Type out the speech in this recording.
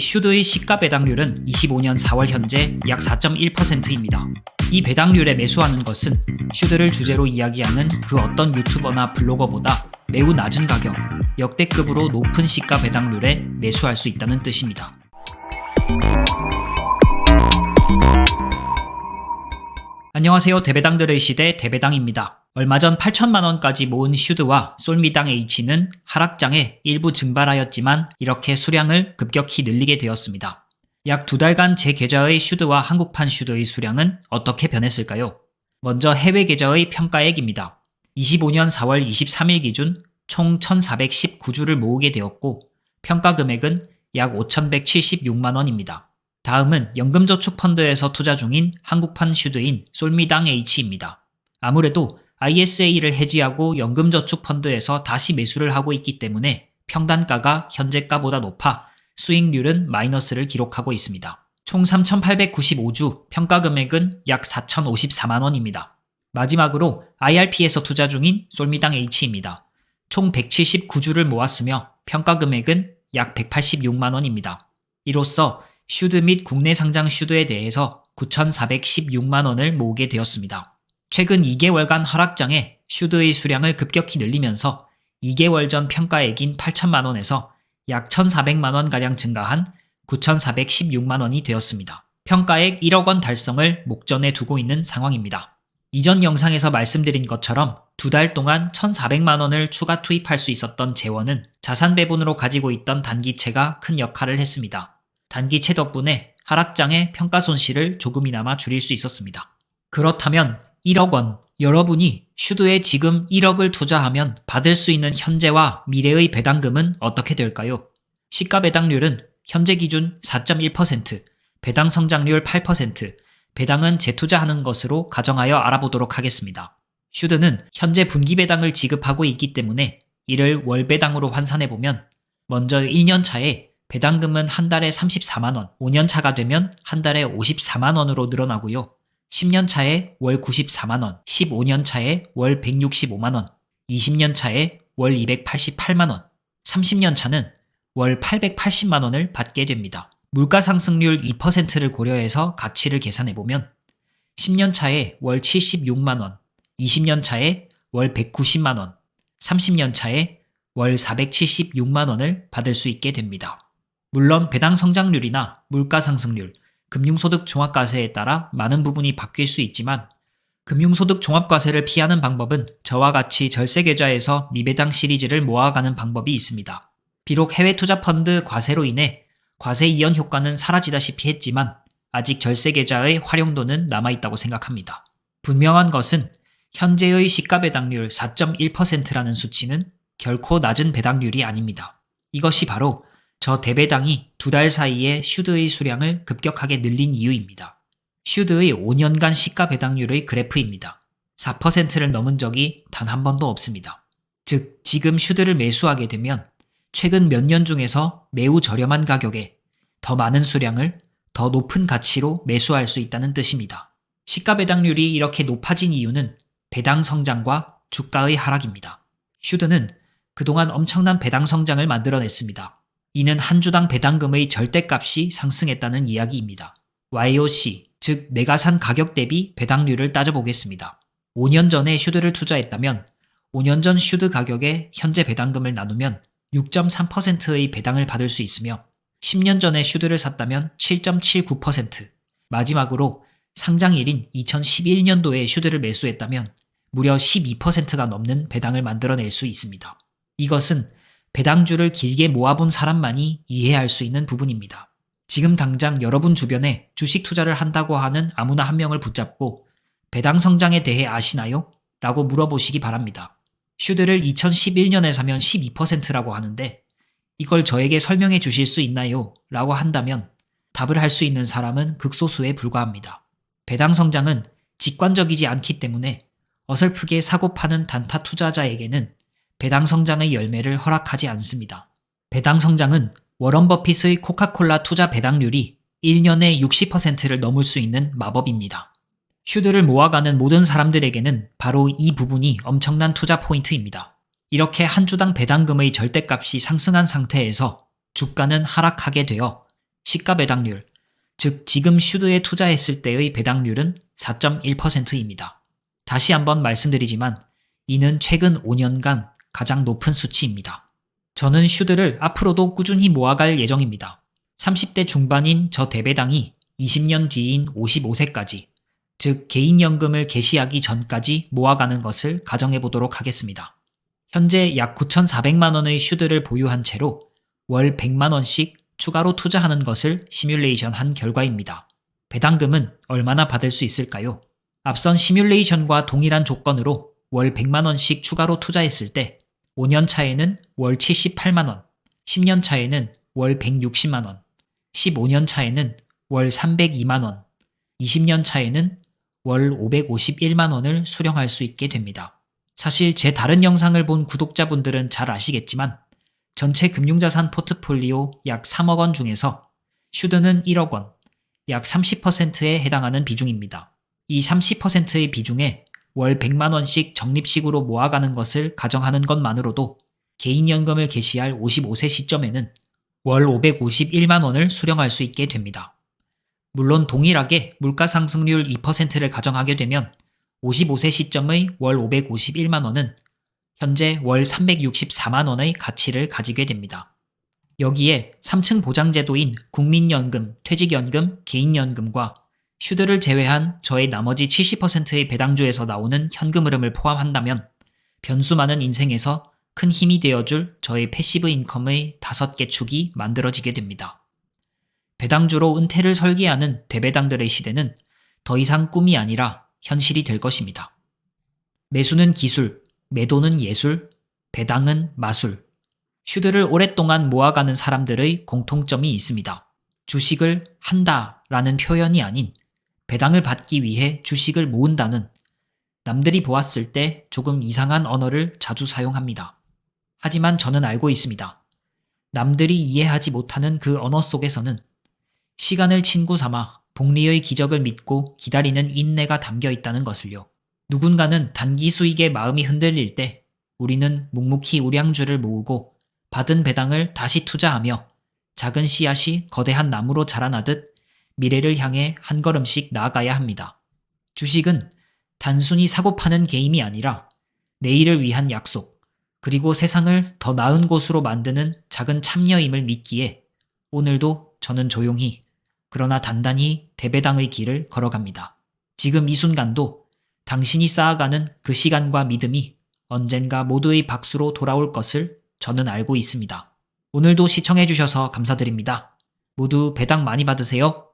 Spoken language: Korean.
슈드의 시가 배당률은 25년 4월 현재 약 4.1%입니다. 이 배당률에 매수하는 것은 슈드를 주제로 이야기하는 그 어떤 유튜버나 블로거보다 매우 낮은 가격, 역대급으로 높은 시가 배당률에 매수할 수 있다는 뜻입니다. 안녕하세요. 대배당들의 시대 대배당입니다. 얼마 전 8천만원까지 모은 슈드와 솔미당 H는 하락장에 일부 증발하였지만 이렇게 수량을 급격히 늘리게 되었습니다. 약 2달간 제 계좌의 슈드와 한국판 슈드의 수량은 어떻게 변했을까요? 먼저 해외 계좌의 평가액입니다. 25년 4월 23일 기준 총 1419주를 모으게 되었고 평가 금액은 약 5176만원입니다. 다음은 연금저축펀드에서 투자 중인 한국판 슈드인 솔미당 H입니다. 아무래도 ISA를 해지하고 연금저축펀드에서 다시 매수를 하고 있기 때문에 평단가가 현재가보다 높아 수익률은 마이너스를 기록하고 있습니다. 총 3,895주, 평가 금액은 약 4,054만원입니다. 마지막으로 IRP에서 투자 중인 솔미당 H입니다. 총 179주를 모았으며 평가 금액은 약 186만원입니다. 이로써 슈드 및 국내 상장 슈드에 대해서 9,416만원을 모으게 되었습니다. 최근 2개월간 하락장에 슈드의 수량을 급격히 늘리면서 2개월 전 평가액인 8천만원에서 약 1,400만원가량 증가한 9,416만원이 되었습니다. 평가액 1억원 달성을 목전에 두고 있는 상황입니다. 이전 영상에서 말씀드린 것처럼 2달 동안 1,400만원을 추가 투입할 수 있었던 재원은 자산 배분으로 가지고 있던 단기채가 큰 역할을 했습니다. 단기채 덕분에 하락장의 평가 손실을 조금이나마 줄일 수 있었습니다. 그렇다면 1억원, 여러분이 슈드에 지금 1억을 투자하면 받을 수 있는 현재와 미래의 배당금은 어떻게 될까요? 시가 배당률은 현재 기준 4.1%, 배당 성장률 8%, 배당은 재투자하는 것으로 가정하여 알아보도록 하겠습니다. 슈드는 현재 분기 배당을 지급하고 있기 때문에 이를 월 배당으로 환산해보면 먼저 1년차에 배당금은 한 달에 34만원, 5년차가 되면 한 달에 54만원으로 늘어나고요. 10년 차에 월 94만원, 15년 차에 월 165만원, 20년 차에 월 288만원, 30년 차는 월 880만원을 받게 됩니다. 물가 상승률 2%를 고려해서 가치를 계산해보면 10년 차에 월 76만원, 20년 차에 월 190만원, 30년 차에 월 476만원을 받을 수 있게 됩니다. 물론 배당 성장률이나 물가 상승률, 금융소득 종합과세에 따라 많은 부분이 바뀔 수 있지만 금융소득 종합과세를 피하는 방법은 저와 같이 절세계좌에서 미배당 시리즈를 모아가는 방법이 있습니다. 비록 해외투자펀드 과세로 인해 과세 이연 효과는 사라지다시피 했지만 아직 절세계좌의 활용도는 남아있다고 생각합니다. 분명한 것은 현재의 시가 배당률 4.1%라는 수치는 결코 낮은 배당률이 아닙니다. 이것이 바로 저 대배당이 2달 사이에 슈드의 수량을 급격하게 늘린 이유입니다. 슈드의 5년간 시가 배당률의 그래프입니다. 4%를 넘은 적이 단 한 번도 없습니다. 즉, 지금 슈드를 매수하게 되면 최근 몇 년 중에서 매우 저렴한 가격에 더 많은 수량을 더 높은 가치로 매수할 수 있다는 뜻입니다. 시가 배당률이 이렇게 높아진 이유는 배당 성장과 주가의 하락입니다. 슈드는 그동안 엄청난 배당 성장을 만들어냈습니다. 이는 한 주당 배당금의 절대값이 상승했다는 이야기입니다. YOC, 즉 내가 산 가격 대비 배당률을 따져보겠습니다. 5년 전에 슈드를 투자했다면 5년 전 슈드 가격에 현재 배당금을 나누면 6.3%의 배당을 받을 수 있으며 10년 전에 슈드를 샀다면 7.79%, 마지막으로 상장일인 2011년도에 슈드를 매수했다면 무려 12%가 넘는 배당을 만들어낼 수 있습니다. 이것은 배당주를 길게 모아본 사람만이 이해할 수 있는 부분입니다. 지금 당장 여러분 주변에 주식 투자를 한다고 하는 아무나 한 명을 붙잡고 배당 성장에 대해 아시나요? 라고 물어보시기 바랍니다. 슈드를 2011년에 사면 12%라고 하는데 이걸 저에게 설명해 주실 수 있나요? 라고 한다면 답을 할 수 있는 사람은 극소수에 불과합니다. 배당 성장은 직관적이지 않기 때문에 어설프게 사고 파는 단타 투자자에게는 배당 성장의 열매를 허락하지 않습니다. 배당 성장은 워런 버핏의 코카콜라 투자 배당률이 1년에 60%를 넘을 수 있는 마법입니다. 슈드를 모아가는 모든 사람들에게는 바로 이 부분이 엄청난 투자 포인트입니다. 이렇게 한 주당 배당금의 절대값이 상승한 상태에서 주가는 하락하게 되어 시가 배당률, 즉 지금 슈드에 투자했을 때의 배당률은 4.1%입니다. 다시 한번 말씀드리지만 이는 최근 5년간 가장 높은 수치입니다. 저는 슈드를 앞으로도 꾸준히 모아갈 예정입니다. 30대 중반인 저 대배당이 20년 뒤인 55세까지, 즉 개인연금을 개시하기 전까지 모아가는 것을 가정해 보도록 하겠습니다. 현재 약 9,400만 원의 슈드를 보유한 채로 월 100만 원씩 추가로 투자하는 것을 시뮬레이션한 결과입니다. 배당금은 얼마나 받을 수 있을까요? 앞선 시뮬레이션과 동일한 조건으로 월 100만 원씩 추가로 투자했을 때 5년 차에는 월 78만 원, 10년 차에는 월 160만 원, 15년 차에는 월 302만 원, 20년 차에는 월 551만 원을 수령할 수 있게 됩니다. 사실 제 다른 영상을 본 구독자분들은 잘 아시겠지만 전체 금융자산 포트폴리오 약 3억 원 중에서 슈드는 1억 원, 약 30%에 해당하는 비중입니다. 이 30%의 비중에 월 100만 원씩 적립식으로 모아가는 것을 가정하는 것만으로도 개인연금을 개시할 55세 시점에는 월 551만 원을 수령할 수 있게 됩니다. 물론 동일하게 물가상승률 2%를 가정하게 되면 55세 시점의 월 551만 원은 현재 월 364만 원의 가치를 가지게 됩니다. 여기에 3층 보장제도인 국민연금, 퇴직연금, 개인연금과 슈드를 제외한 저의 나머지 70%의 배당주에서 나오는 현금 흐름을 포함한다면 변수 많은 인생에서 큰 힘이 되어줄 저의 패시브 인컴의 5개 축이 만들어지게 됩니다. 배당주로 은퇴를 설계하는 대배당들의 시대는 더 이상 꿈이 아니라 현실이 될 것입니다. 매수는 기술, 매도는 예술, 배당은 마술. 슈드를 오랫동안 모아가는 사람들의 공통점이 있습니다. 주식을 한다라는 표현이 아닌 배당을 받기 위해 주식을 모은다는, 남들이 보았을 때 조금 이상한 언어를 자주 사용합니다. 하지만 저는 알고 있습니다. 남들이 이해하지 못하는 그 언어 속에서는 시간을 친구 삼아 복리의 기적을 믿고 기다리는 인내가 담겨 있다는 것을요. 누군가는 단기 수익에 마음이 흔들릴 때 우리는 묵묵히 우량주를 모으고 받은 배당을 다시 투자하며 작은 씨앗이 거대한 나무로 자라나듯 미래를 향해 한 걸음씩 나아가야 합니다. 주식은 단순히 사고 파는 게임이 아니라 내일을 위한 약속, 그리고 세상을 더 나은 곳으로 만드는 작은 참여임을 믿기에 오늘도 저는 조용히 그러나 단단히 대배당의 길을 걸어갑니다. 지금 이 순간도 당신이 쌓아가는 그 시간과 믿음이 언젠가 모두의 박수로 돌아올 것을 저는 알고 있습니다. 오늘도 시청해주셔서 감사드립니다. 모두 배당 많이 받으세요.